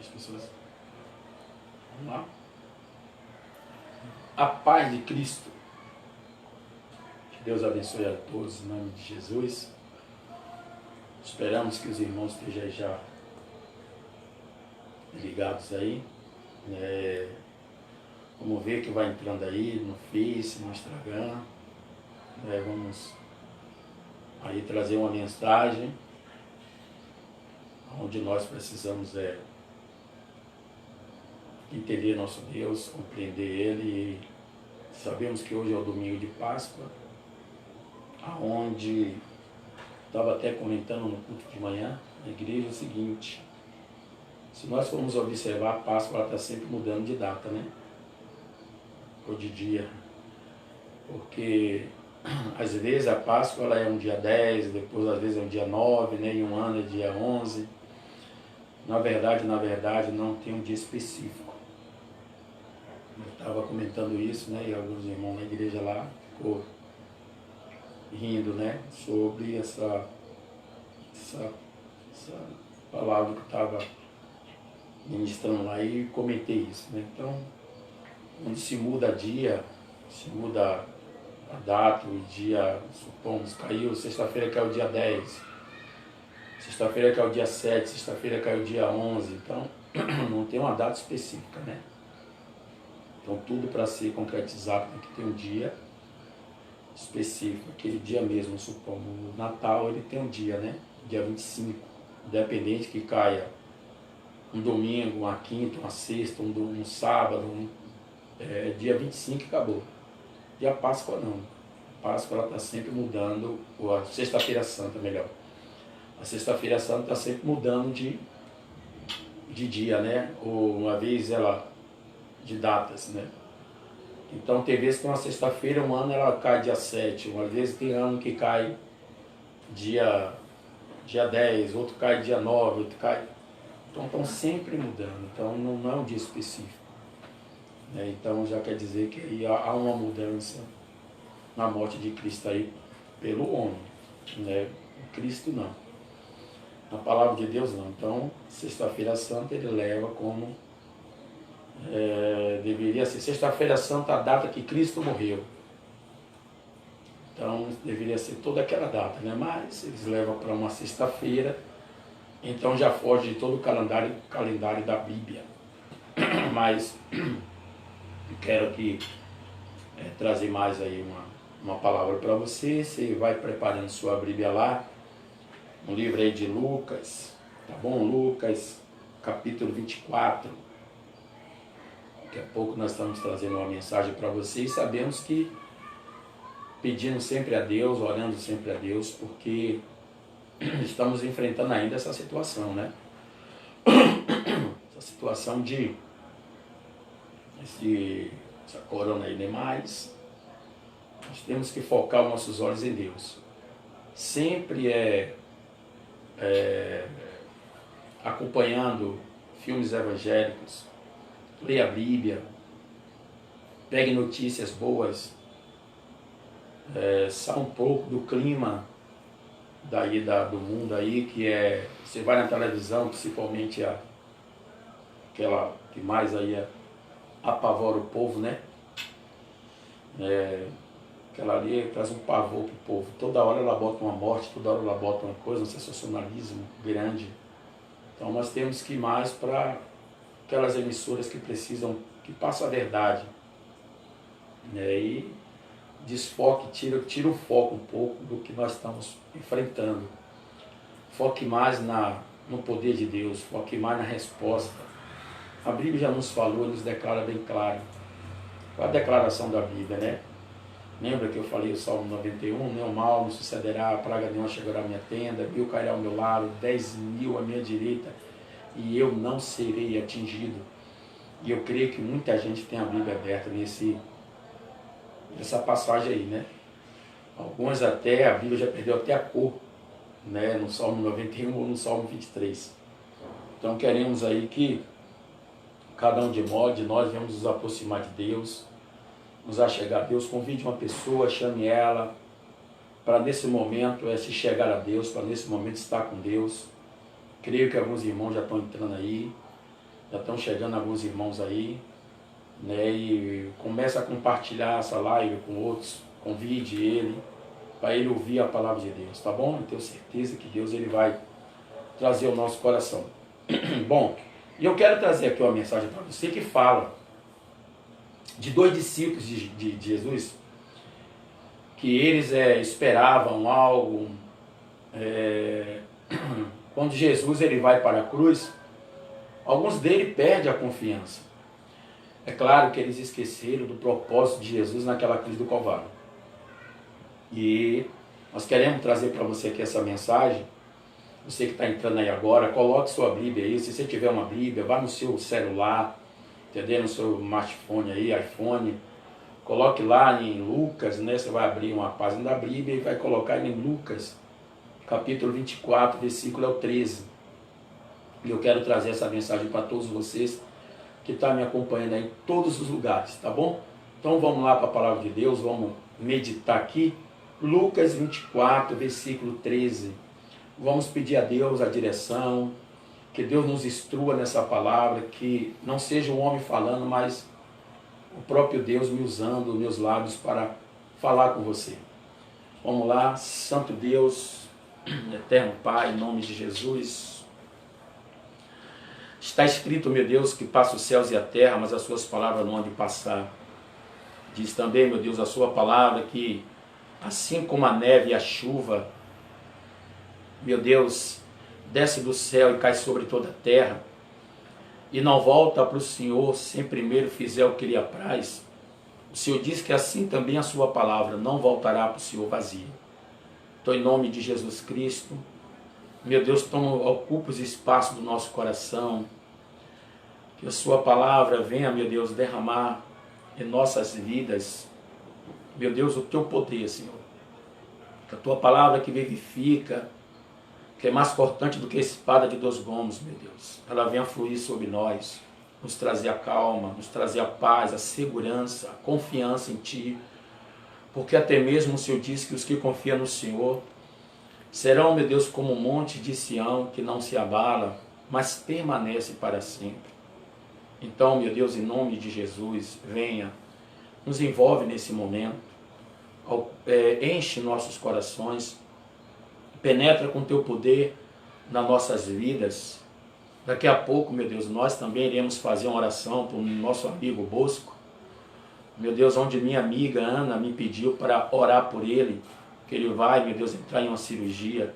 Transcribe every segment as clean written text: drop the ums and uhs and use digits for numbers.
As pessoas. Vamos lá. A paz de Cristo. Que Deus abençoe a todos em nome de Jesus. Esperamos que os irmãos estejam já ligados aí. Vamos ver que vai entrando aí no Face, no Instagram. Vamos aí trazer uma mensagem onde nós precisamos entender nosso Deus, compreender Ele. E sabemos que hoje é o domingo de Páscoa, aonde estava até comentando no culto de manhã na igreja o seguinte: se nós formos observar, a Páscoa ela está sempre mudando de data, né? Ou de dia. Porque às vezes a Páscoa ela é um dia 10, depois às vezes é um dia 9, né? E um ano é dia 11. Na verdade, não tem um dia específico. Eu estava comentando isso, né? E alguns irmãos na igreja lá ficou rindo, né? Sobre essa palavra que eu estava ministrando lá e comentei isso, né? Então, onde se muda dia, se muda a data, o dia, supomos, caiu, sexta-feira caiu o dia 10, sexta-feira caiu o dia 7, sexta-feira caiu o dia 11, então não tem uma data específica, né? Então tudo para ser concretizado tem que ter um dia específico, aquele dia mesmo, supomos, o Natal ele tem um dia, né? Dia 25, independente que caia um domingo, uma quinta, uma sexta, um sábado, dia 25 acabou. E a Páscoa não. A Páscoa ela está sempre mudando, ou a Sexta-feira Santa, melhor. A Sexta-feira Santa está sempre mudando de dia, né? Ou uma vez ela, de datas, né? Então tem vezes que uma sexta-feira, um ano ela cai dia 7, uma vez tem ano que cai dia 10, outro cai dia 9, outro cai... Então estão sempre mudando, então não é um dia específico. Então já quer dizer que aí há uma mudança na morte de Cristo aí pelo homem, né? Cristo não. Na palavra de Deus não. Então, Sexta-feira Santa ele leva como deveria ser. Sexta-feira Santa, a data que Cristo morreu. Então, deveria ser toda aquela data, né? Mas eles levam para uma sexta-feira, então já foge de todo o calendário da Bíblia. Mas quero aqui trazer mais aí uma palavra para você. Você vai preparando sua Bíblia lá, no livro aí de Lucas, tá bom? Lucas, capítulo 24. Daqui a pouco nós estamos trazendo uma mensagem para você e sabemos que pedindo sempre a Deus, orando sempre a Deus, porque estamos enfrentando ainda essa situação, né? Essa situação essa corona aí demais. Nós temos que focar os nossos olhos em Deus. Sempre acompanhando filmes evangélicos, leia a Bíblia, pegue notícias boas, saia um pouco do clima do mundo aí, que você vai na televisão, principalmente aquela que mais aí apavora o povo, né? Aquela ali traz um pavor pro povo. Toda hora ela bota uma morte, toda hora ela bota uma coisa, um sensacionalismo grande. Então nós temos que ir mais para aquelas emissoras que precisam, que passam a verdade, né? E desfoque, tira o foco um pouco do que nós estamos enfrentando. Foque mais no poder de Deus, foque mais na resposta. A Bíblia já nos falou, nos declara bem claro. Qual a declaração da Bíblia, né? Lembra que eu falei o Salmo 91, né? O mal não sucederá, a praga nenhuma chegará à minha tenda, 1000 cairá ao meu lado, 10.000 à minha direita, e eu não serei atingido. E eu creio que muita gente tem a Bíblia aberta nessa passagem aí, né? Alguns até, a Bíblia já perdeu até a cor, né? No Salmo 91 ou no Salmo 23. Então queremos aí que cada um de nós vamos nos aproximar de Deus, nos achegar a Deus, convide uma pessoa, chame ela, para nesse momento se chegar a Deus, para nesse momento estar com Deus. Creio que alguns irmãos já estão entrando aí. Já estão chegando alguns irmãos aí, né? E começa a compartilhar essa live com outros, convide ele, para ele ouvir a palavra de Deus, tá bom? Eu tenho certeza que Deus ele vai trazer o nosso coração. Bom, e eu quero trazer aqui uma mensagem para você que fala de dois discípulos de Jesus, que eles esperavam algo. Quando Jesus ele vai para a cruz, alguns deles perdem a confiança. É claro que eles esqueceram do propósito de Jesus naquela cruz do Calvário. E nós queremos trazer para você aqui essa mensagem. Você que está entrando aí agora, coloque sua Bíblia aí. Se você tiver uma Bíblia, vá no seu celular, entendeu? No seu smartphone aí, iPhone. Coloque lá em Lucas, né? Você vai abrir uma página da Bíblia e vai colocar em Lucas, capítulo 24, versículo 13. E eu quero trazer essa mensagem para todos vocês que estão me acompanhando aí em todos os lugares, tá bom? Então vamos lá para a palavra de Deus, vamos meditar aqui. Lucas 24, versículo 13. Vamos pedir a Deus a direção, que Deus nos instrua nessa palavra, que não seja o homem falando, mas o próprio Deus me usando meus lábios para falar com você. Vamos lá, Santo Deus, Eterno Pai, em nome de Jesus. Está escrito, meu Deus, que passa os céus e a terra, mas as suas palavras não hão de passar. Diz também, meu Deus, a sua palavra que, assim como a neve e a chuva, meu Deus, desce do céu e cai sobre toda a terra, e não volta para o Senhor sem primeiro fizer o que lhe apraz. O Senhor diz que assim também a sua palavra não voltará para o Senhor vazio. Então, em nome de Jesus Cristo, meu Deus, ocupa os espaços do nosso coração, que a sua palavra venha, meu Deus, derramar em nossas vidas, meu Deus, o teu poder, Senhor. Que a tua palavra que vivifica, que é mais cortante do que a espada de dois gumes, meu Deus, ela venha fluir sobre nós, nos trazer a calma, nos trazer a paz, a segurança, a confiança em Ti, porque até mesmo o Senhor diz que os que confiam no Senhor serão, meu Deus, como um monte de Sião que não se abala, mas permanece para sempre. Então, meu Deus, em nome de Jesus, venha, nos envolve nesse momento, enche nossos corações, penetra com teu poder nas nossas vidas. Daqui a pouco, meu Deus, nós também iremos fazer uma oração para o nosso amigo Bosco. Meu Deus, onde minha amiga Ana me pediu para orar por ele, que ele vai, meu Deus, entrar em uma cirurgia.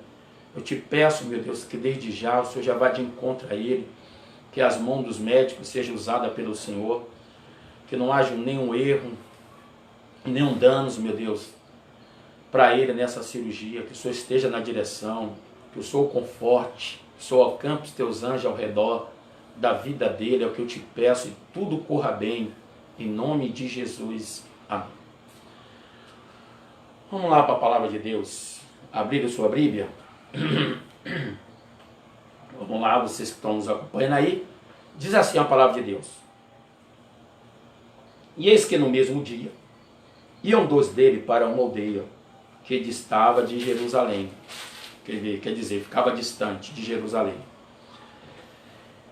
Eu te peço, meu Deus, que desde já o Senhor já vá de encontro a ele, que as mãos dos médicos sejam usadas pelo Senhor, que não haja nenhum erro, nenhum danos, meu Deus, para ele nessa cirurgia, que o Senhor esteja na direção, que o Senhor o conforte, que o Senhor acampe os teus anjos ao redor da vida dele, é o que eu te peço, e tudo corra bem, em nome de Jesus. Amém. Vamos lá para a palavra de Deus. Abrir a sua Bíblia. Vamos lá, vocês que estão nos acompanhando aí. Diz assim a palavra de Deus. E eis que no mesmo dia iam dois dele para uma aldeia que distava de Jerusalém. Quer dizer, ficava distante de Jerusalém.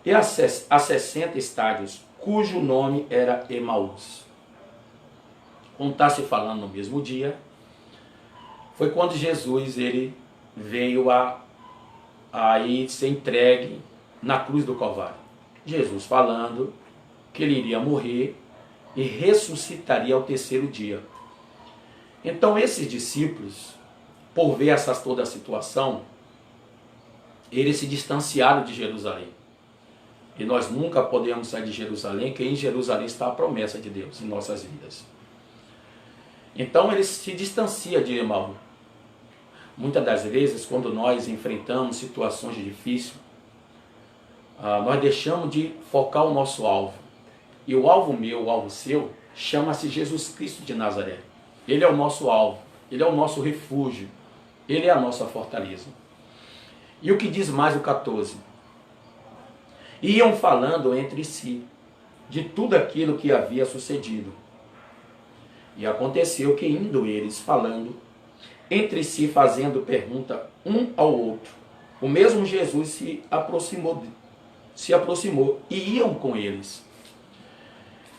E a 60 estádios, cujo nome era Emaús. Como está se falando no mesmo dia, foi quando Jesus ele veio a ser entregue na cruz do Calvário. Jesus falando que ele iria morrer e ressuscitaria ao terceiro dia. Então esses discípulos, por ver toda a situação, eles se distanciaram de Jerusalém. E nós nunca podemos sair de Jerusalém, que em Jerusalém está a promessa de Deus em nossas vidas. Então eles se distanciam de Emaús. Muitas das vezes, quando nós enfrentamos situações difíceis, nós deixamos de focar o nosso alvo. E o alvo meu, o alvo seu, chama-se Jesus Cristo de Nazaré. Ele é o nosso alvo, ele é o nosso refúgio, ele é a nossa fortaleza. E o que diz mais o 14? Iam falando entre si de tudo aquilo que havia sucedido. E aconteceu que, indo eles falando, entre si fazendo pergunta um ao outro, o mesmo Jesus se aproximou se aproximou e iam com eles.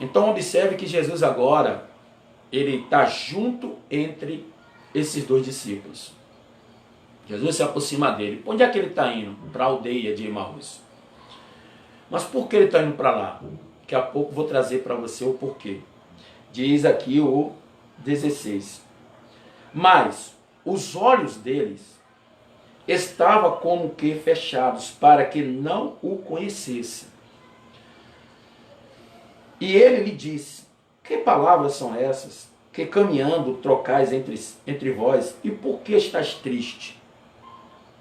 Então observe que Jesus agora, ele está junto entre esses dois discípulos. Jesus se aproxima dele. Onde é que ele está indo? Para a aldeia de Emaús. Mas por que ele está indo para lá? Daqui a pouco vou trazer para você o porquê. Diz aqui o 16. Mas os olhos deles estavam como que fechados, para que não o conhecesse. E ele lhe disse: que palavras são essas, que caminhando trocais entre vós, e por que estás triste?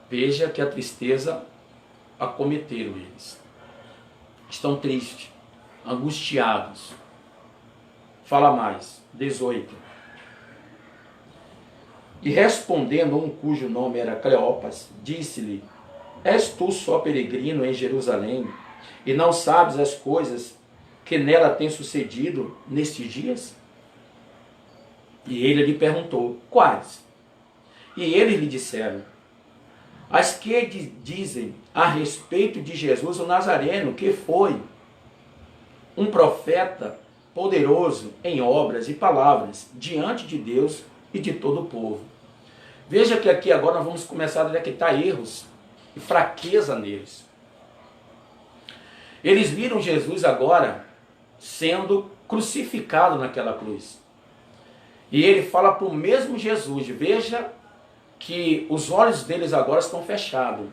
Veja que a tristeza acometeram eles. Estão tristes, angustiados. Fala mais, 18. E respondendo um cujo nome era Cleopas, disse-lhe: és tu só peregrino em Jerusalém, e não sabes as coisas que nela têm sucedido nestes dias? E ele lhe perguntou: quais? E eles lhe disseram: as que dizem a respeito de Jesus o Nazareno, que foi um profeta poderoso em obras e palavras diante de Deus e de todo o povo. Veja que aqui agora nós vamos começar a detectar erros e fraqueza neles. Eles viram Jesus agora sendo crucificado naquela cruz. E ele fala para o mesmo Jesus. Veja que os olhos deles agora estão fechados.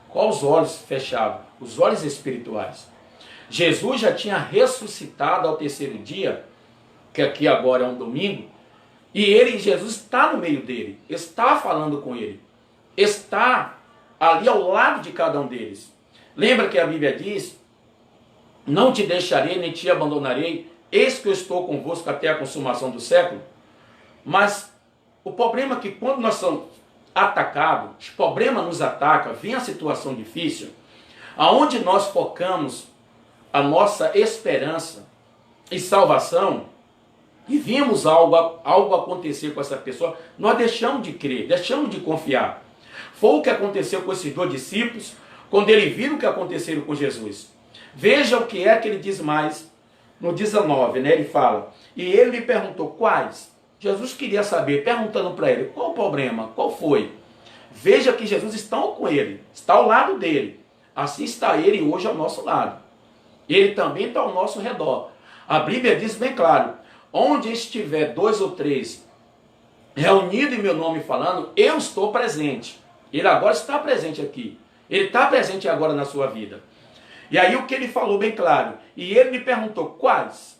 Qual os olhos fechados? Os olhos espirituais. Jesus já tinha ressuscitado ao terceiro dia, que aqui agora é um domingo, e Jesus está no meio dele, está falando com ele, está ali ao lado de cada um deles. Lembra que a Bíblia diz: não te deixarei nem te abandonarei, eis que eu estou convosco até a consumação do século. Mas o problema é que quando nós somos atacados, os problemas nos atacam, vem a situação difícil, aonde nós focamos a nossa esperança e salvação, e vimos algo acontecer com essa pessoa, nós deixamos de crer, deixamos de confiar. Foi o que aconteceu com esses dois discípulos, quando eles viram o que aconteceu com Jesus. Veja o que é que ele diz mais, no 19, né? Ele fala: e ele lhe perguntou quais. Jesus queria saber, perguntando para ele: qual o problema, qual foi? Veja que Jesus está com ele, está ao lado dele. Assim está ele hoje ao nosso lado. Ele também está ao nosso redor. A Bíblia diz bem claro: onde estiver 2 ou 3 reunidos em meu nome falando, eu estou presente. Ele agora está presente aqui. Ele está presente agora na sua vida. E aí o que ele falou bem claro: e ele lhe perguntou quais?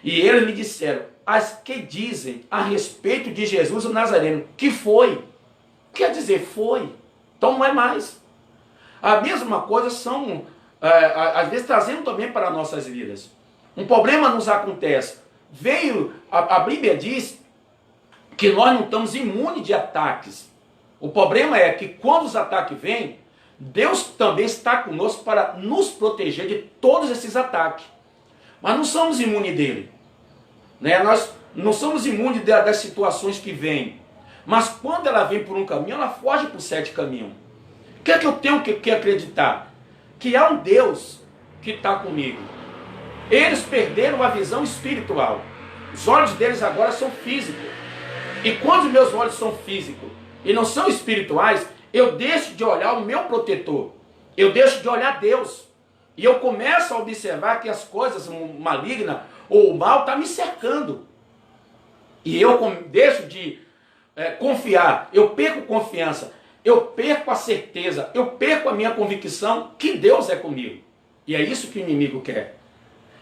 E eles lhe disseram: as que dizem a respeito de Jesus o Nazareno, que foi. Quer dizer, foi. Então não é mais. A mesma coisa são, às vezes, trazendo também para nossas vidas. Um problema nos acontece. A Bíblia diz que nós não estamos imunes de ataques. O problema é que quando os ataques vêm, Deus também está conosco para nos proteger de todos esses ataques. Mas não somos imunes dele. Né? Nós não somos imunes das situações que vêm. Mas quando ela vem por um caminho, ela foge por 7 caminhos. O que é que eu tenho que acreditar? Que há um Deus que está comigo. Eles perderam a visão espiritual. Os olhos deles agora são físicos. E quando os meus olhos são físicos e não são espirituais, eu deixo de olhar o meu protetor. Eu deixo de olhar Deus. E eu começo a observar que as coisas malignas ou o mal estão me cercando. E eu deixo de confiar. Eu perco confiança. Eu perco a certeza. Eu perco a minha convicção que Deus é comigo. E é isso que o inimigo quer.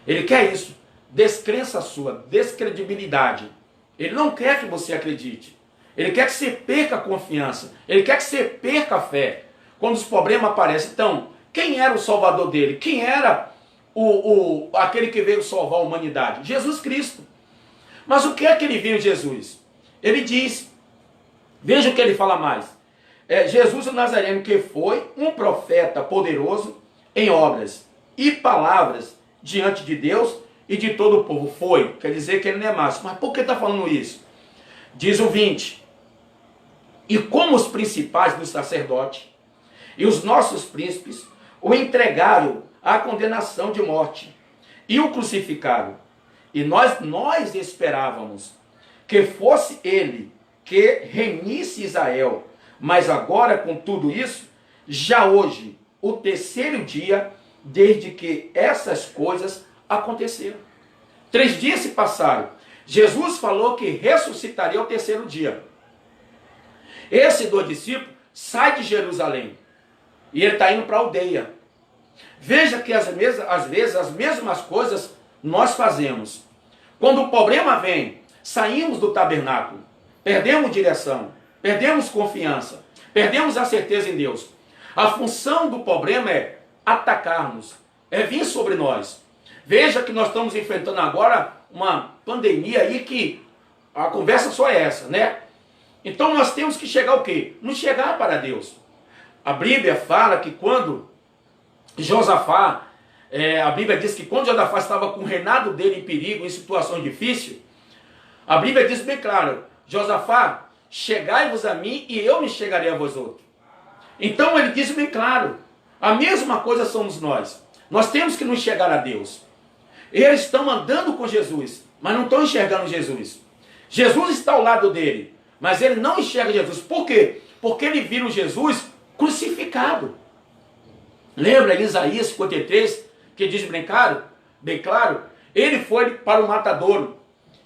Ele quer isso. Descrença sua, descredibilidade. Ele não quer que você acredite. Ele quer que você perca a confiança. Ele quer que você perca a fé. Quando os problemas aparecem. Então, quem era o salvador dele? Quem era aquele que veio salvar a humanidade? Jesus Cristo. Mas o que é que ele viu em Jesus? Ele diz, veja o que ele fala mais. Jesus o Nazareno, que foi um profeta poderoso em obras e palavras diante de Deus e de todo o povo. Foi, quer dizer que ele não é mais. Mas por que está falando isso? Diz o 20. E como os principais dos sacerdotes e os nossos príncipes o entregaram à condenação de morte e o crucificaram. E nós esperávamos que fosse ele que remisse Israel. Mas agora, com tudo isso, já hoje, o terceiro dia, desde que essas coisas aconteceram. 3 dias se passaram. Jesus falou que ressuscitaria ao terceiro dia. Esse do discípulo sai de Jerusalém e ele está indo para a aldeia. Veja que às vezes as mesmas coisas nós fazemos. Quando o problema vem, saímos do tabernáculo, perdemos direção, perdemos confiança, perdemos a certeza em Deus. A função do problema é atacar-nos, é vir sobre nós. Veja que nós estamos enfrentando agora uma pandemia aí que a conversa só é essa, né? Então nós temos que chegar o quê? Nos chegar para Deus. A Bíblia fala que quando Josafá, a Bíblia diz que quando Josafá estava com o reinado dele em perigo, em situação difícil, a Bíblia diz bem claro, Josafá, chegai-vos a mim e eu me chegarei a vós outros. Então ele diz bem claro, a mesma coisa somos nós. Nós temos que nos chegar a Deus. Eles estão andando com Jesus, mas não estão enxergando Jesus. Jesus está ao lado dele, mas ele não enxerga Jesus. Por quê? Porque ele viu Jesus crucificado. Lembra Isaías 53, que diz bem claro, ele foi para o matadouro.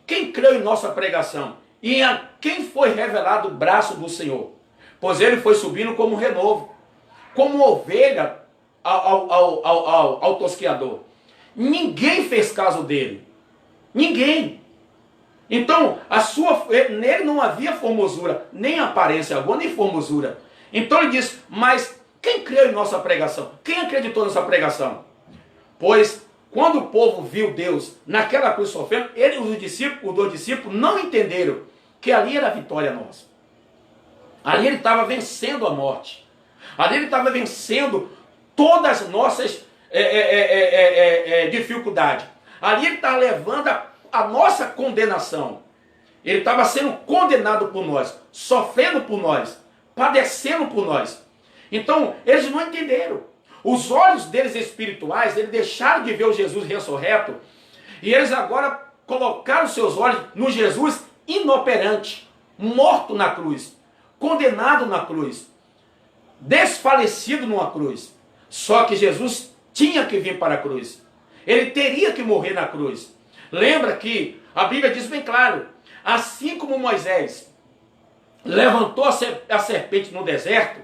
Quem creu em nossa pregação? E a quem foi revelado o braço do Senhor? Pois ele foi subindo como um renovo, como ovelha ao tosquiador. Ninguém fez caso dele. Ninguém. Então, nele não havia formosura, nem aparência alguma, nem formosura. Então ele diz, mas quem creu em nossa pregação? Quem acreditou nessa pregação? Pois, quando o povo viu Deus naquela cruz sofrendo, os dois discípulos não entenderam que ali era a vitória nossa. Ali ele estava vencendo a morte. Ali ele estava vencendo todas as nossas dificuldades. Ali ele estava levando a nossa condenação. Ele estava sendo condenado por nós, sofrendo por nós, padecendo por nós. Então, eles não entenderam. Os olhos deles espirituais, eles deixaram de ver o Jesus ressurreto, e eles agora colocaram seus olhos no Jesus inoperante, morto na cruz, condenado na cruz, desfalecido numa cruz. Só que Jesus tinha que vir para a cruz. Ele teria que morrer na cruz. Lembra que a Bíblia diz bem claro, assim como Moisés levantou a serpente no deserto,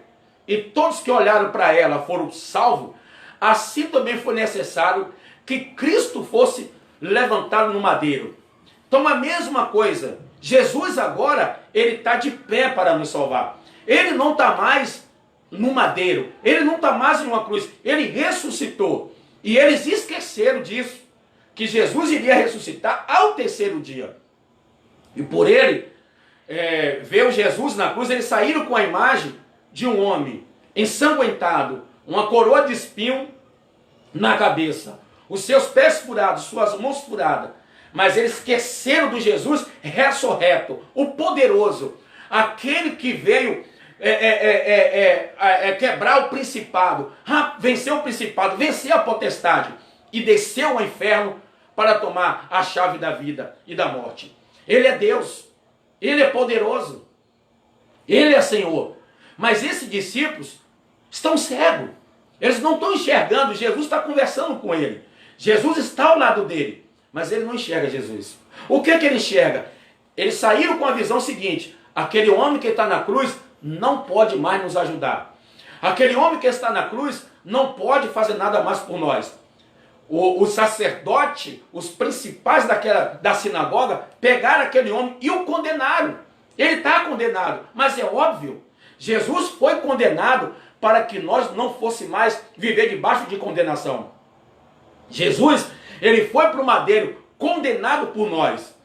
e todos que olharam para ela foram salvos, assim também foi necessário que Cristo fosse levantado no madeiro. Então a mesma coisa, Jesus agora, ele está de pé para nos salvar. Ele não está mais no madeiro, ele não está mais em uma cruz, ele ressuscitou. E eles esqueceram disso, que Jesus iria ressuscitar ao terceiro dia. E por ele, ver o Jesus na cruz, eles saíram com a imagem de um homem ensanguentado, uma coroa de espinho na cabeça, os seus pés furados, suas mãos furadas. Mas eles esqueceram do Jesus ressurreto, o poderoso, aquele que veio quebrar o principado, vencer o principado, vencer a potestade e desceu ao inferno para tomar a chave da vida e da morte. Ele é Deus, ele é poderoso, ele é Senhor. Mas esses discípulos estão cegos, eles não estão enxergando. Jesus está conversando com ele, Jesus está ao lado dele, mas ele não enxerga Jesus. O que ele enxerga? Eles saíram com a visão seguinte: aquele homem que está na cruz não pode mais nos ajudar. Aquele homem que está na cruz não pode fazer nada mais por nós. O sacerdote, os principais da sinagoga, pegaram aquele homem e o condenaram. Ele está condenado, mas é óbvio, Jesus foi condenado para que nós não fosse mais viver debaixo de condenação. Jesus, ele foi para o madeiro condenado por nós.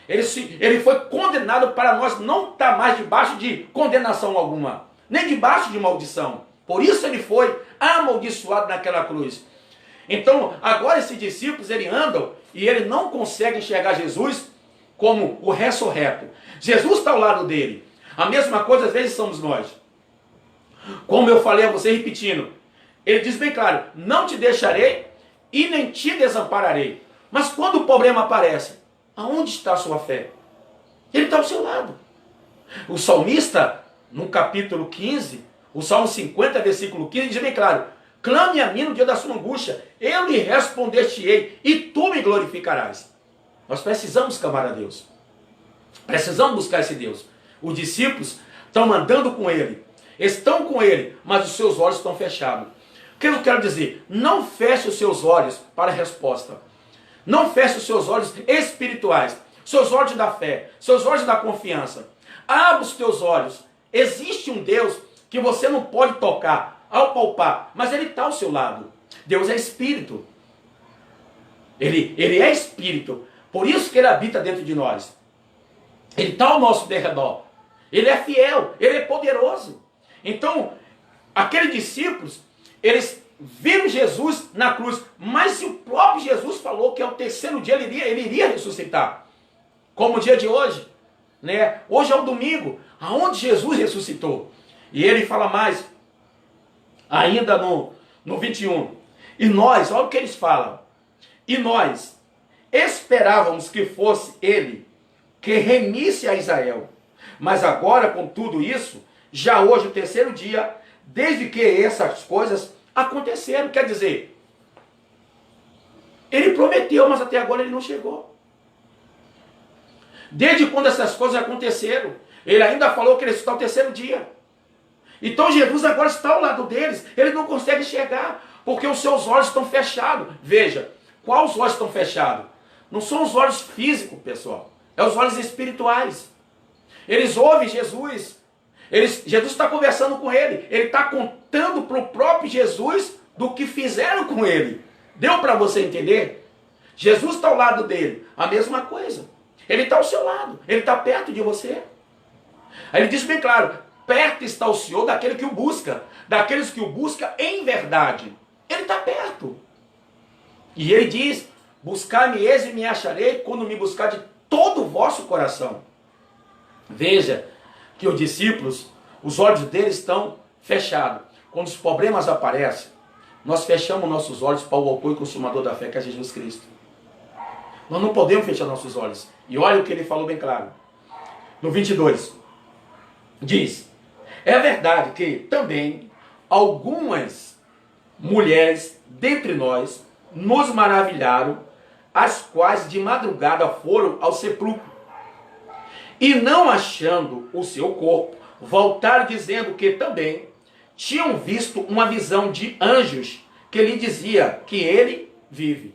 Ele foi condenado para nós não estar mais debaixo de condenação alguma, nem debaixo de maldição. Por isso ele foi amaldiçoado naquela cruz. Então, agora esses discípulos, eles andam e eles não conseguem enxergar Jesus como o ressurreto. Jesus está ao lado dele. A mesma coisa às vezes somos nós. Como eu falei a você repetindo, ele diz bem claro, não te deixarei e nem te desampararei. Mas quando o problema aparece, aonde está a sua fé? Ele está ao seu lado. O salmista, no capítulo 15, o Salmo 50, versículo 15, diz bem claro, clame a mim no dia da sua angústia, eu lhe responder-te-ei e tu me glorificarás. Nós precisamos clamar a Deus. Precisamos buscar esse Deus. Os discípulos estão andando com ele, estão com ele, mas os seus olhos estão fechados. O que eu quero dizer? Não feche os seus olhos para a resposta. Não feche os seus olhos espirituais, seus olhos da fé, seus olhos da confiança. Abra os teus olhos. Existe um Deus que você não pode tocar, apalpar, mas ele está ao seu lado. Deus é espírito. Ele é espírito. Por isso que ele habita dentro de nós. Ele está ao nosso derredor. Ele é fiel, ele é poderoso. Então, aqueles discípulos, eles viram Jesus na cruz, mas se o próprio Jesus falou que ao terceiro dia ele iria ressuscitar, como o dia de hoje, né? Hoje é o domingo, aonde Jesus ressuscitou. E ele fala mais, ainda no 21, e nós, olha o que eles falam, e nós esperávamos que fosse ele que remisse a Israel, mas agora com tudo isso, já hoje o terceiro dia, desde que essas coisas aconteceram, quer dizer, ele prometeu, mas até agora ele não chegou. Desde quando essas coisas aconteceram, ele ainda falou que ele está ao terceiro dia. Então Jesus agora está ao lado deles, ele não consegue enxergar, porque os seus olhos estão fechados. Veja, quais os olhos estão fechados? Não são os olhos físicos, pessoal, é os olhos espirituais. Eles ouvem Jesus, Jesus está conversando com ele está contando para o próprio Jesus do que fizeram com ele. Deu para você entender? Jesus está ao lado dele, a mesma coisa. Ele está ao seu lado, ele está perto de você. Aí ele diz bem claro, perto está o Senhor daquele que o busca, daqueles que o busca em verdade. Ele está perto. E ele diz, buscar-me-eis e me acharei quando me buscar de todo o vosso coração. Veja que os discípulos, os olhos deles estão fechados. Quando os problemas aparecem, nós fechamos nossos olhos para o autor e consumador da fé, que é Jesus Cristo. Nós não podemos fechar nossos olhos. E olha o que ele falou bem claro. No 22, diz, é verdade que também algumas mulheres dentre nós nos maravilharam, as quais de madrugada foram ao sepulcro. E não achando o seu corpo, voltaram dizendo que também tinham visto uma visão de anjos que lhe dizia que ele vive.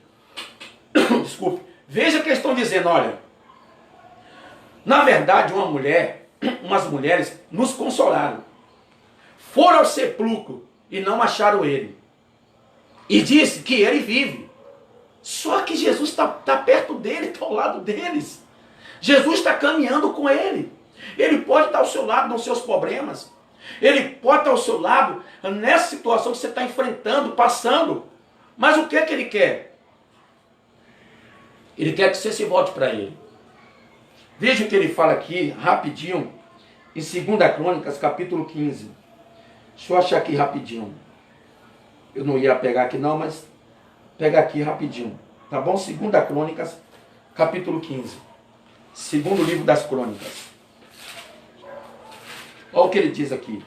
Desculpe. Veja o que eles estão dizendo, olha. Na verdade, umas mulheres nos consolaram. Foram ao sepulcro e não acharam ele. E disse que ele vive. Só que Jesus está perto dele, está ao lado deles. Jesus está caminhando com ele. Ele pode estar ao seu lado nos seus problemas. Ele pode estar ao seu lado nessa situação que você está enfrentando, passando. Mas o que é que ele quer? Ele quer que você se volte para ele. Veja o que ele fala aqui, rapidinho, em 2 Crônicas, capítulo 15. Deixa eu achar aqui rapidinho. Eu não ia pegar aqui não, mas pega aqui rapidinho. Tá bom? 2 Crônicas, capítulo 15. Segundo livro das Crônicas. Olha o que ele diz aqui.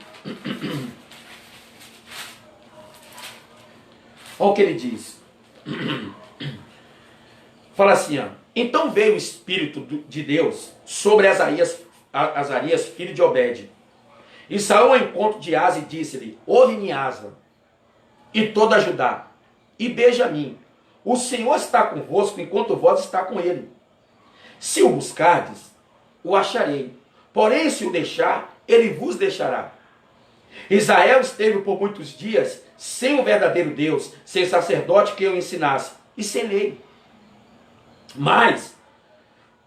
Olha o que ele diz. Fala assim, ó. Então veio o Espírito de Deus sobre Azarias, filho de Obed. E saiu ao encontro de Asa e disse-lhe, ouve-me, Asa, e toda Judá, e Benjamim, o Senhor está convosco enquanto vós está com ele. Se o buscardes, o acharei. Porém, se o deixar, ele vos deixará. Israel esteve por muitos dias sem o verdadeiro Deus, sem sacerdote que o ensinasse, e sem lei. Mas,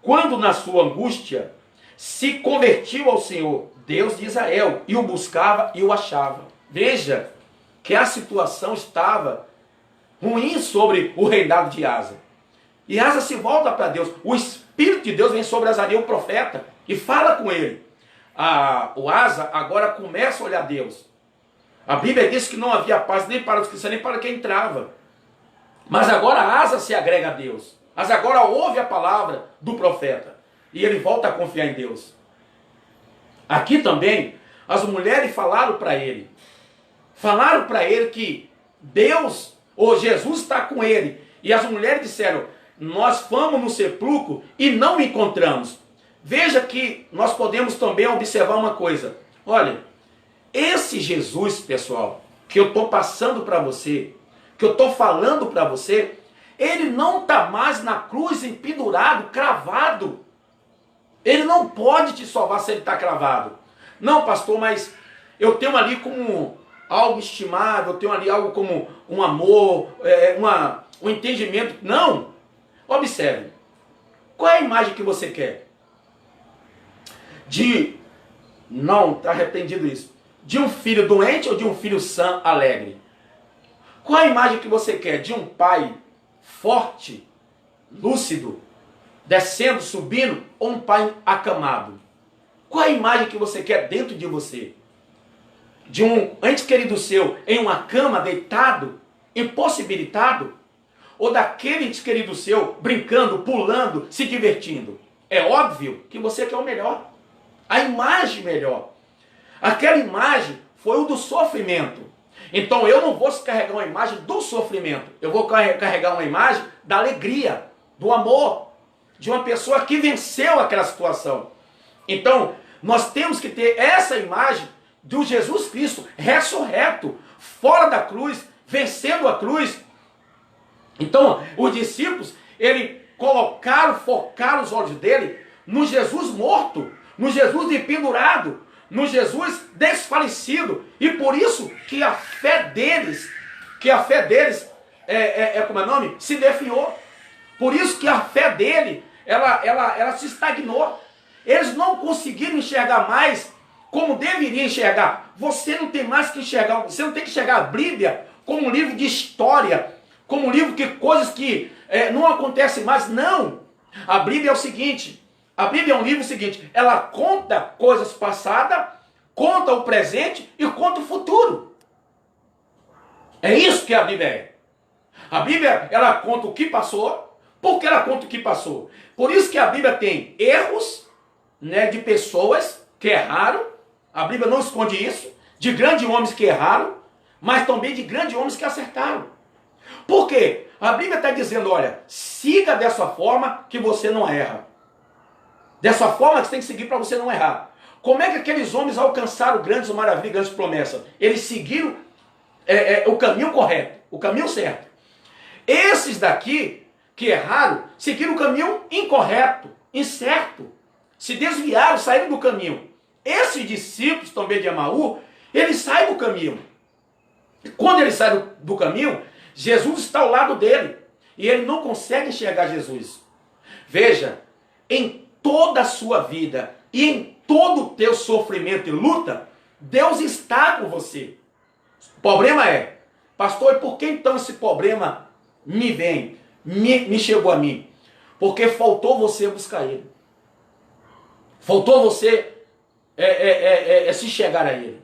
quando na sua angústia se convertiu ao Senhor, Deus de Israel, e o buscava e o achava. Veja que a situação estava ruim sobre o reinado de Asa. E Asa se volta para Deus. O Espírito de Deus vem sobre Azarias, o profeta, e fala com ele. O Asa agora começa a olhar Deus. A Bíblia diz que não havia paz nem para os cristãos, nem para quem entrava. Mas agora Asa se agrega a Deus. Mas agora ouve a palavra do profeta. E ele volta a confiar em Deus. Aqui também, as mulheres falaram para ele. Falaram para ele que Deus, ou Jesus está com ele. E as mulheres disseram, nós fomos no sepulcro e não encontramos. Veja que nós podemos também observar uma coisa. Olha, esse Jesus, pessoal, que eu estou passando para você, que eu estou falando para você, ele não está mais na cruz pendurado, cravado. Ele não pode te salvar se ele está cravado. Não, pastor, mas eu tenho ali como algo estimável, eu tenho ali algo como um amor, um entendimento. Não. Observe. Qual é a imagem que você quer? Não, está arrependido isso. De um filho doente ou de um filho sã, alegre? Qual a imagem que você quer? De um pai forte, lúcido, descendo, subindo, ou um pai acamado? Qual a imagem que você quer dentro de você? De um ente querido seu em uma cama, deitado, impossibilitado? Ou daquele ente querido seu brincando, pulando, se divertindo? É óbvio que você quer o melhor. A imagem melhor. Aquela imagem foi o do sofrimento. Então eu não vou carregar uma imagem do sofrimento. Eu vou carregar uma imagem da alegria, do amor, de uma pessoa que venceu aquela situação. Então, nós temos que ter essa imagem do Jesus Cristo ressurreto, fora da cruz, vencendo a cruz. Então, os discípulos, focaram os olhos dele no Jesus morto, no Jesus pendurado, no Jesus desfalecido. E por isso que a fé deles, como é o nome? Se definhou. Por isso que a fé dele, ela se estagnou. Eles não conseguiram enxergar mais como deveriam enxergar. Você não tem mais que enxergar, você não tem que enxergar a Bíblia como um livro de história, como um livro que coisas que não acontecem mais. Não! A Bíblia é o seguinte, a Bíblia é um livro seguinte, ela conta coisas passadas, conta o presente e conta o futuro. É isso que a Bíblia é. A Bíblia, ela conta o que passou. Por que ela conta o que passou? Por isso que a Bíblia tem erros, de pessoas que erraram. A Bíblia não esconde isso. De grandes homens que erraram, mas também de grandes homens que acertaram. Por quê? A Bíblia está dizendo, olha, siga dessa forma que você não erra. Dessa forma que você tem que seguir para você não errar. Como é que aqueles homens alcançaram grandes maravilhas, grandes promessas? Eles seguiram o caminho correto, o caminho certo. Esses daqui, que erraram, seguiram o caminho incorreto, incerto. Se desviaram, saíram do caminho. Esses discípulos também de Emaú, eles saem do caminho. E quando eles saem do caminho, Jesus está ao lado dele. E ele não consegue enxergar Jesus. Veja, em toda a sua vida e em todo o teu sofrimento e luta, Deus está com você. O problema é, pastor, e por que então esse problema me chegou a mim? Porque faltou você buscar ele. Faltou você se chegar a ele.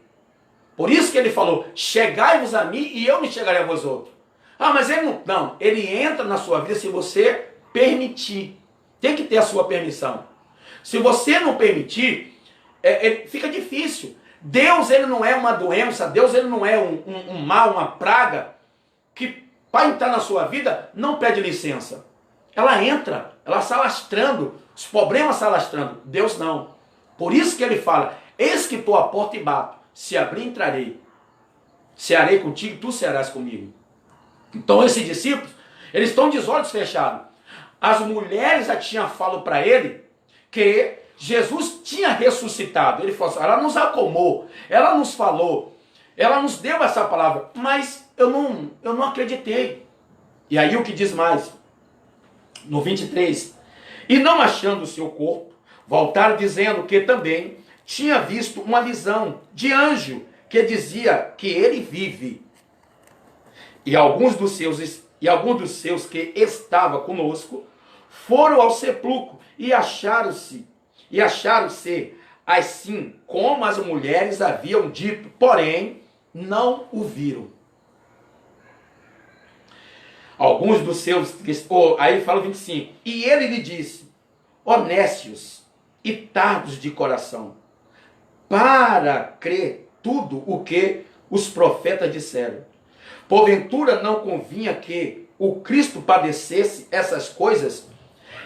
Por isso que ele falou, chegai-vos a mim e eu me chegarei a vós outros. Ah, mas ele não, ele entra na sua vida se você permitir. Tem que ter a sua permissão. Se você não permitir, fica difícil. Deus, ele não é uma doença, Deus, ele não é um mal, uma praga, que para entrar na sua vida não pede licença. Ela entra, ela se alastrando, os problemas se alastrando. Deus não. Por isso que ele fala, eis que estou à porta e bato, se abrir entrarei. Cearei contigo, tu cearás comigo. Então esses discípulos, eles estão de olhos fechados. As mulheres já tinham falado para ele que Jesus tinha ressuscitado. Ele falou assim, ela nos acalmou, ela nos falou, ela nos deu essa palavra, mas eu não acreditei. E aí o que diz mais? No 23, e não achando o seu corpo, voltaram dizendo que também tinha visto uma visão de anjo que dizia que ele vive. E alguns dos seus que estavam conosco foram ao sepulcro e acharam-se assim como as mulheres haviam dito, porém não o viram. Alguns dos seus... Aí fala 25. E ele lhe disse, honestos e tardos de coração, para crer tudo o que os profetas disseram. Porventura não convinha que o Cristo padecesse essas coisas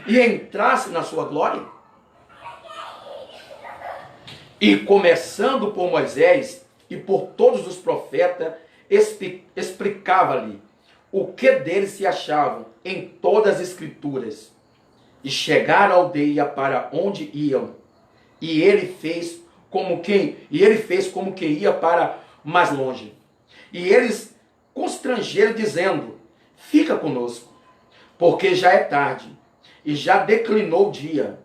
e entrasse na sua glória? E começando por Moisés e por todos os profetas, explicava-lhe o que deles se achavam em todas as escrituras. E chegaram à aldeia para onde iam, e ele fez como quem ia para mais longe. E eles constrangeram, dizendo, fica conosco, porque já é tarde, e já declinou o dia.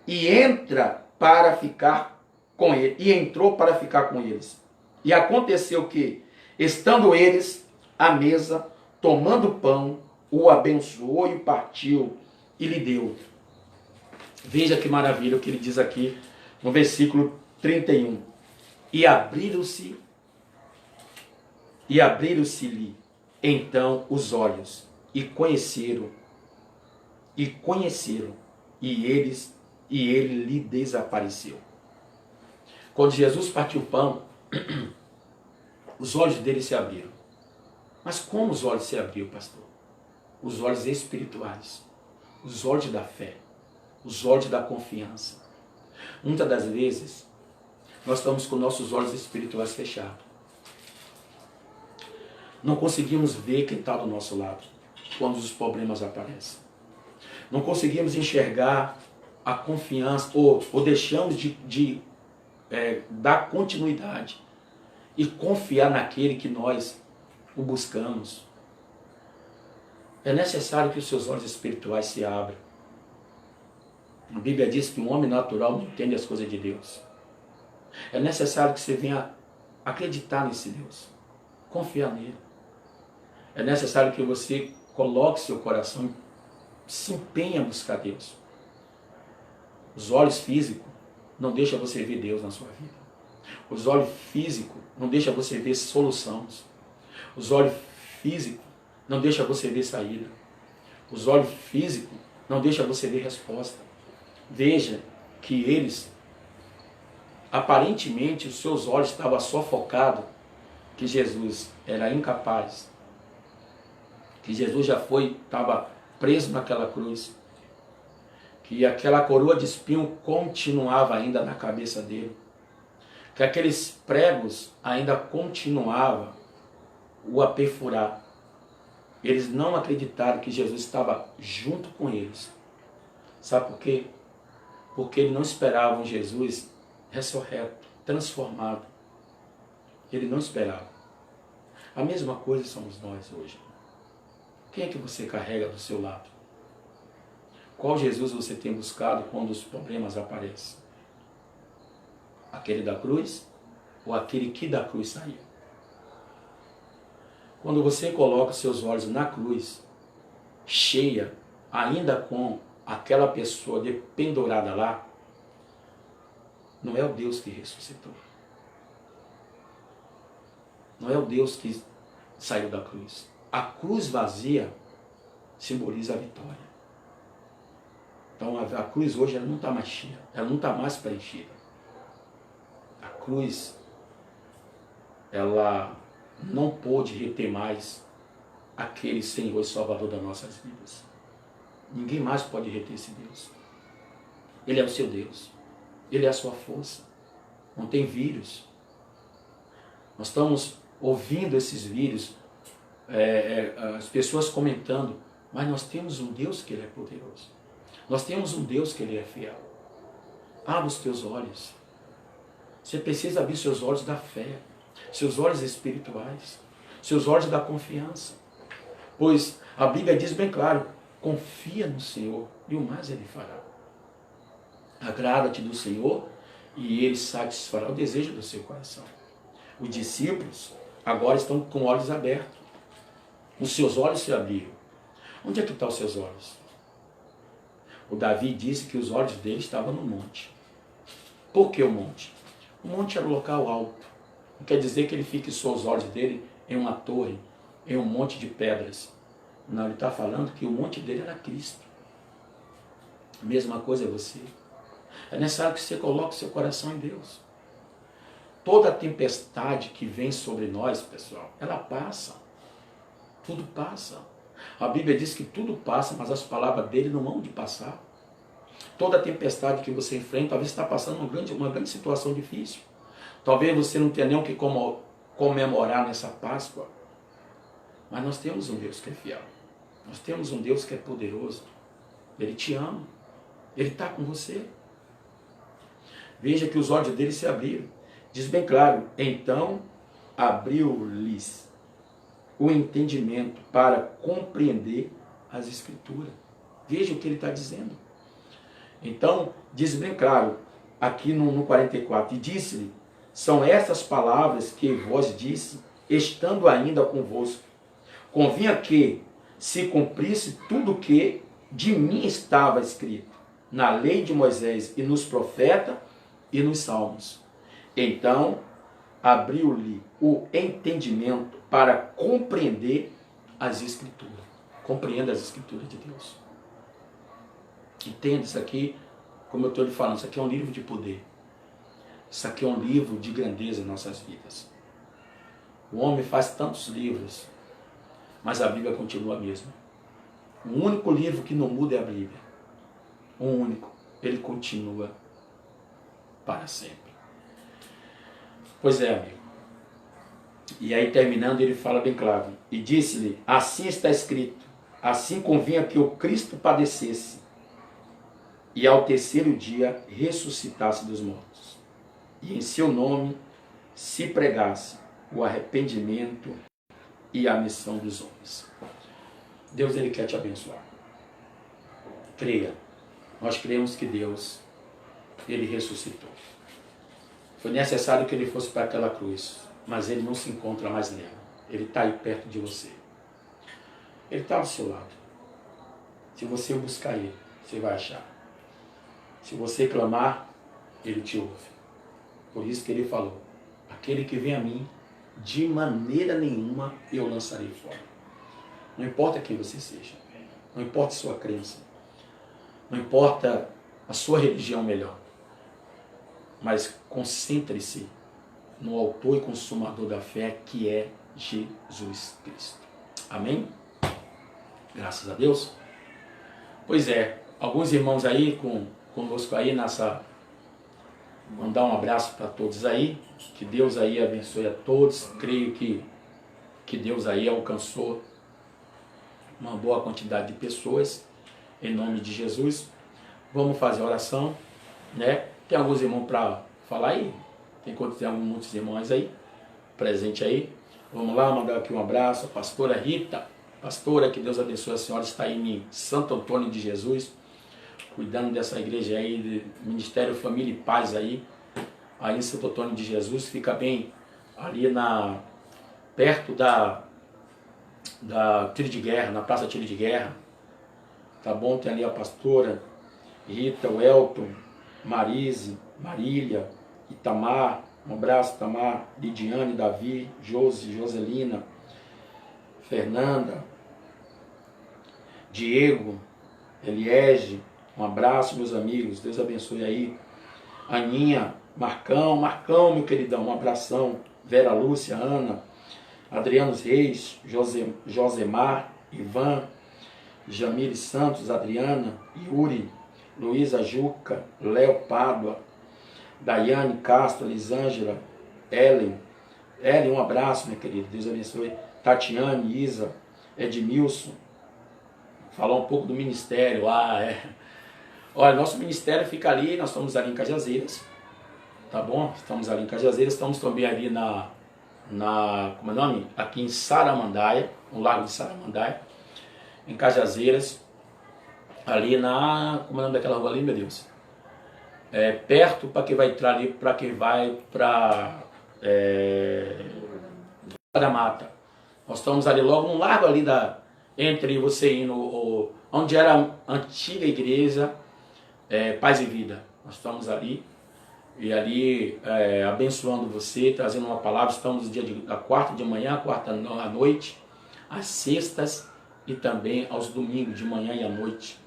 E entrou para ficar com eles. E aconteceu que, estando eles à mesa, tomando pão, o abençoou e partiu, e lhe deu. Veja que maravilha o que ele diz aqui no versículo 31. E abriram-se-lhe então os olhos, e conheceram, e ele lhe desapareceu. Quando Jesus partiu o pão, os olhos dele se abriram. Mas como os olhos se abriram, pastor? Os olhos espirituais, os olhos da fé, os olhos da confiança. Muitas das vezes, nós estamos com nossos olhos espirituais fechados. Não conseguimos ver quem está do nosso lado quando os problemas aparecem. Não conseguimos enxergar a confiança, ou deixamos de dar continuidade e confiar naquele que nós o buscamos. É necessário que os seus olhos espirituais se abram. A Bíblia diz que um homem natural não entende as coisas de Deus. É necessário que você venha acreditar nesse Deus, confiar nele. É necessário que você coloque seu coração e se empenhe a buscar Deus. Os olhos físicos não deixam você ver Deus na sua vida. Os olhos físicos não deixam você ver soluções. Os olhos físicos não deixam você ver saída. Os olhos físicos não deixam você ver resposta. Veja que eles, aparentemente, os seus olhos estavam só focados que Jesus era incapaz, que Jesus estava preso naquela cruz, que aquela coroa de espinho continuava ainda na cabeça dele, que aqueles pregos ainda continuavam o a perfurar. Eles não acreditaram que Jesus estava junto com eles. Sabe por quê? Porque eles não esperavam Jesus ressurreto, transformado. Ele não esperava. A mesma coisa somos nós hoje. Quem é que você carrega do seu lado? Qual Jesus você tem buscado quando os problemas aparecem? Aquele da cruz ou aquele que da cruz saiu? Quando você coloca seus olhos na cruz, cheia, ainda com aquela pessoa pendurada lá, não é o Deus que ressuscitou. Não é o Deus que saiu da cruz. A cruz vazia simboliza a vitória. Então a cruz hoje ela não está mais cheia, ela não está mais preenchida. A cruz, ela não pôde reter mais aquele Senhor e Salvador das nossas vidas. Ninguém mais pode reter esse Deus. Ele é o seu Deus. Ele é a sua força. Não tem vírus. Nós estamos ouvindo esses vírus, as pessoas comentando, mas nós temos um Deus que Ele é poderoso. Nós temos um Deus que Ele é fiel. Abra os teus olhos. Você precisa abrir seus olhos da fé, seus olhos espirituais, seus olhos da confiança. Pois a Bíblia diz bem claro, confia no Senhor e o mais Ele fará. Agrada-te do Senhor e Ele satisfará o desejo do seu coração. Os discípulos agora estão com olhos abertos. Os seus olhos se abriram. Onde é que estão os seus olhos? O Davi disse que os olhos dele estavam no monte. Por que o monte? O monte era um local alto. Não quer dizer que ele fixou os olhos dele em uma torre, em um monte de pedras. Não, ele está falando que o monte dele era Cristo. A mesma coisa é você. É necessário que você coloque seu coração em Deus. Toda tempestade que vem sobre nós, pessoal, ela passa. Tudo passa. A Bíblia diz que tudo passa, mas as palavras dele não vão de passar. Toda tempestade que você enfrenta, talvez está passando uma grande situação difícil. Talvez você não tenha nem o que comemorar nessa Páscoa. Mas nós temos um Deus que é fiel. Nós temos um Deus que é poderoso. Ele te ama. Ele está com você. Veja que os olhos dele se abriram. Diz bem claro, então abriu-lhes o entendimento para compreender as Escrituras. Veja o que ele está dizendo. Então, diz bem claro, aqui no 44, e disse-lhe, são estas palavras que vós disse, estando ainda convosco. Convinha que se cumprisse tudo o que de mim estava escrito, na lei de Moisés e nos profetas e nos salmos. Então, abriu-lhe o entendimento para compreender as Escrituras. Compreenda as Escrituras de Deus. Entenda isso aqui, como eu estou lhe falando, isso aqui é um livro de poder. Isso aqui é um livro de grandeza em nossas vidas. O homem faz tantos livros, mas a Bíblia continua a mesma. O único livro que não muda é a Bíblia. O único. Ele continua para sempre. Pois é, amigo. E aí, terminando, ele fala bem claro. E disse-lhe, assim está escrito, assim convinha que o Cristo padecesse e ao terceiro dia ressuscitasse dos mortos. E em seu nome se pregasse o arrependimento e a missão dos homens. Deus, ele quer te abençoar. Creia. Nós cremos que Deus, ele ressuscitou. Foi necessário que ele fosse para aquela cruz, mas ele não se encontra mais nela. Ele está aí perto de você. Ele está ao seu lado. Se você buscar ele, você vai achar. Se você clamar, ele te ouve. Por isso que ele falou, aquele que vem a mim, de maneira nenhuma eu lançarei fora. Não importa quem você seja, não importa a sua crença, não importa a sua religião melhor, mas concentre-se no autor e consumador da fé, que é Jesus Cristo. Amém? Graças a Deus. Pois é, alguns irmãos aí conosco aí nessa... Mandar um abraço para todos aí, que Deus aí abençoe a todos. Creio que Deus aí alcançou uma boa quantidade de pessoas, em nome de Jesus. Vamos fazer a oração, né? Tem alguns irmãos para falar aí? Tem muitos irmãos aí, presente aí. Vamos lá, mandar aqui um abraço. A pastora Rita, pastora, que Deus abençoe a senhora, está aí em Santo Antônio de Jesus, cuidando dessa igreja aí, de Ministério Família e Paz aí em Santo Antônio de Jesus, fica bem ali perto da Tiro de Guerra, na Praça Tiro de Guerra, tá bom? Tem ali a pastora Rita, o Elton, Marise, Marília, Itamar, um abraço, Itamar, Lidiane, Davi, Joselina, Fernanda, Diego, Eliege, um abraço, meus amigos, Deus abençoe aí. Aninha, Marcão, meu queridão, um abração. Vera Lúcia, Ana, Adriano Reis, Josemar, Ivan, Jamile Santos, Adriana, Yuri, Luísa Juca, Léo Pádua, Daiane Castro, Elisângela, Ellen, um abraço, minha querida, Deus abençoe. Tatiane, Isa, Edmilson, falar um pouco do ministério. Olha, nosso ministério fica ali, nós estamos ali em Cajazeiras, tá bom? Estamos ali em Cajazeiras, estamos também ali como é o nome? Aqui em Saramandaia, no Lago de Saramandaia, em Cajazeiras, ali como é o nome daquela rua ali, meu Deus? Perto, para quem vai entrar ali, para quem vai para da Mata. Nós estamos ali logo no largo ali entre você indo, onde era a antiga igreja, Paz e Vida. Nós estamos ali, e ali abençoando você, trazendo uma palavra. Estamos no dia da quarta de manhã, quarta à noite, às sextas e também aos domingos de manhã e à noite.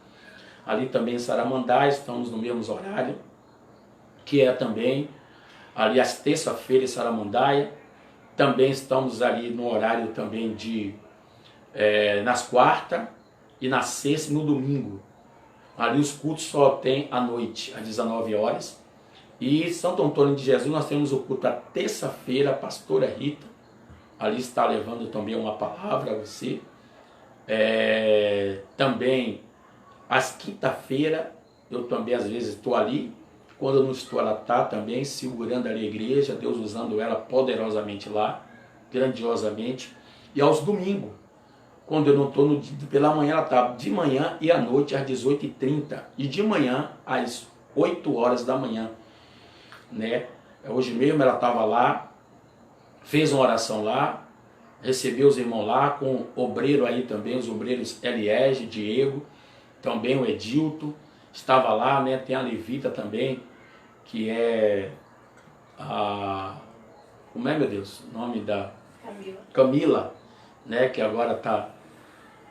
Ali também em Saramandaia, estamos no mesmo horário, que é também ali às terça-feiras em Saramandaia. Também estamos ali no horário também de nas quartas e na sexta e no domingo. Ali os cultos só tem à noite, às 19 horas. E Santo Antônio de Jesus nós temos o culto à terça-feira, a pastora Rita. Ali está levando também uma palavra a você. Também às quinta-feira, eu também às vezes estou ali. Quando eu não estou, ela está também segurando ali a igreja, Deus usando ela poderosamente lá, grandiosamente. E aos domingos, quando eu não estou pela manhã, ela está de manhã e à noite às 18h30. E de manhã às 8 horas da manhã. Né? Hoje mesmo ela estava lá, fez uma oração lá, recebeu os irmãos lá, com o obreiro aí também, os obreiros Eliege, Diego, também o Edilto, estava lá, né? Tem a Levita também, que é a... Como é, meu Deus? O nome da... Camila, né? Que agora está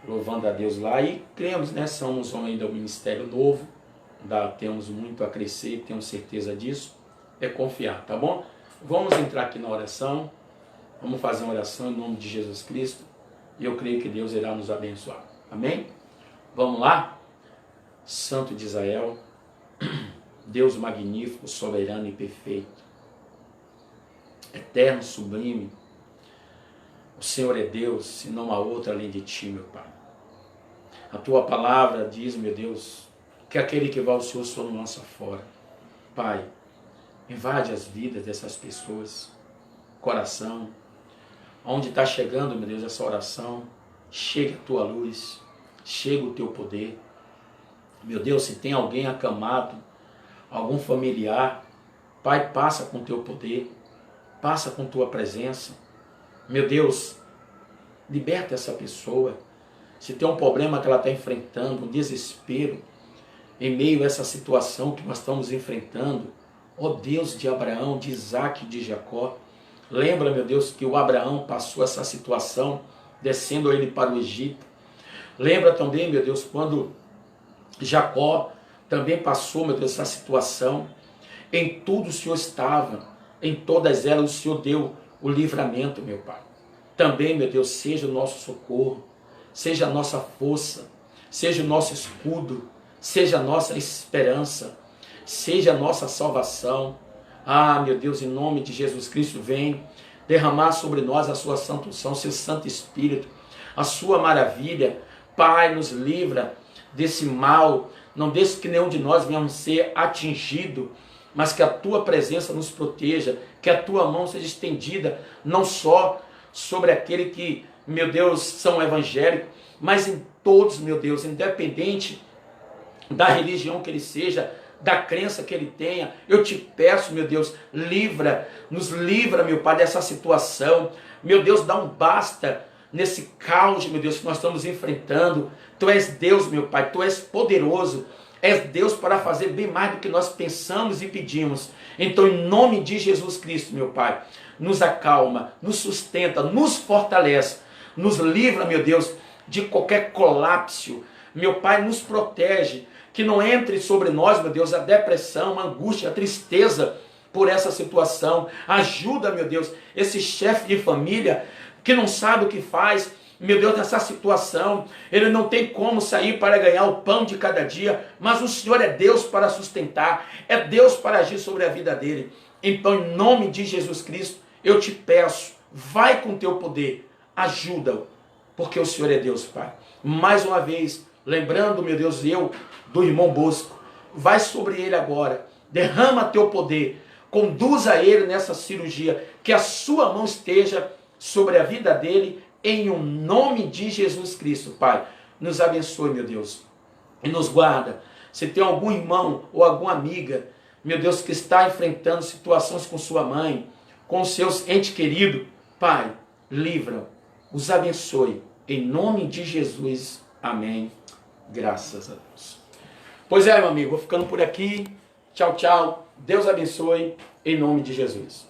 louvando a Deus lá. E cremos, né? Somos ainda um ministério novo, temos muito a crescer, temos certeza disso. É confiar, tá bom? Vamos entrar aqui na oração. Vamos fazer uma oração em nome de Jesus Cristo. E eu creio que Deus irá nos abençoar. Amém? Vamos lá? Santo de Israel, Deus magnífico, soberano e perfeito, eterno, sublime. O Senhor é Deus e não há outro além de ti, meu Pai. A tua palavra diz, meu Deus, que aquele que vai ao Senhor só não lança fora. Pai, invade as vidas dessas pessoas, coração, onde está chegando, meu Deus, essa oração, chega a tua luz, chega o teu poder. Meu Deus, se tem alguém acamado, algum familiar, Pai, passa com o teu poder, passa com tua presença. Meu Deus, liberta essa pessoa. Se tem um problema que ela está enfrentando, um desespero, em meio a essa situação que nós estamos enfrentando, ó Deus de Abraão, de Isaac e de Jacó, lembra, meu Deus, que o Abraão passou essa situação, descendo ele para o Egito. Lembra também, meu Deus, quando Jacó também passou, meu Deus, essa situação. Em tudo o Senhor estava, em todas elas o Senhor deu o livramento, meu Pai. Também, meu Deus, seja o nosso socorro, seja a nossa força, seja o nosso escudo, seja a nossa esperança, seja a nossa salvação. Ah, meu Deus, em nome de Jesus Cristo, vem derramar sobre nós a sua santa unção, seu Santo Espírito, a sua maravilha. Pai, nos livra desse mal, não deixe que nenhum de nós venhamos ser atingido, mas que a tua presença nos proteja, que a tua mão seja estendida, não só sobre aquele que, meu Deus, são evangélicos, mas em todos, meu Deus, independente da religião que ele seja, da crença que ele tenha. Eu te peço, meu Deus, nos livra, meu Pai, dessa situação. Meu Deus, dá um basta nesse caos, meu Deus, que nós estamos enfrentando. Tu és Deus, meu Pai, Tu és poderoso, és Deus para fazer bem mais do que nós pensamos e pedimos. Então, em nome de Jesus Cristo, meu Pai, nos acalma, nos sustenta, nos fortalece, nos livra, meu Deus, de qualquer colapso. Meu Pai, nos protege, que não entre sobre nós, meu Deus, a depressão, a angústia, a tristeza por essa situação. Ajuda, meu Deus, esse chefe de família que não sabe o que faz, meu Deus, nessa situação. Ele não tem como sair para ganhar o pão de cada dia, mas o Senhor é Deus para sustentar, é Deus para agir sobre a vida dele. Então, em nome de Jesus Cristo, eu te peço, vai com teu poder, ajuda-o, porque o Senhor é Deus, Pai. Mais uma vez, lembrando, meu Deus, do irmão Bosco, vai sobre ele agora, derrama teu poder, conduza ele nessa cirurgia, que a sua mão esteja sobre a vida dele, em o nome de Jesus Cristo, Pai. Nos abençoe, meu Deus, e nos guarda. Se tem algum irmão ou alguma amiga, meu Deus, que está enfrentando situações com sua mãe, com seus entes queridos, Pai, livra, os abençoe, em nome de Jesus, amém, graças a Deus. Pois é, meu amigo, vou ficando por aqui, Tchau, tchau. Deus abençoe, em nome de Jesus.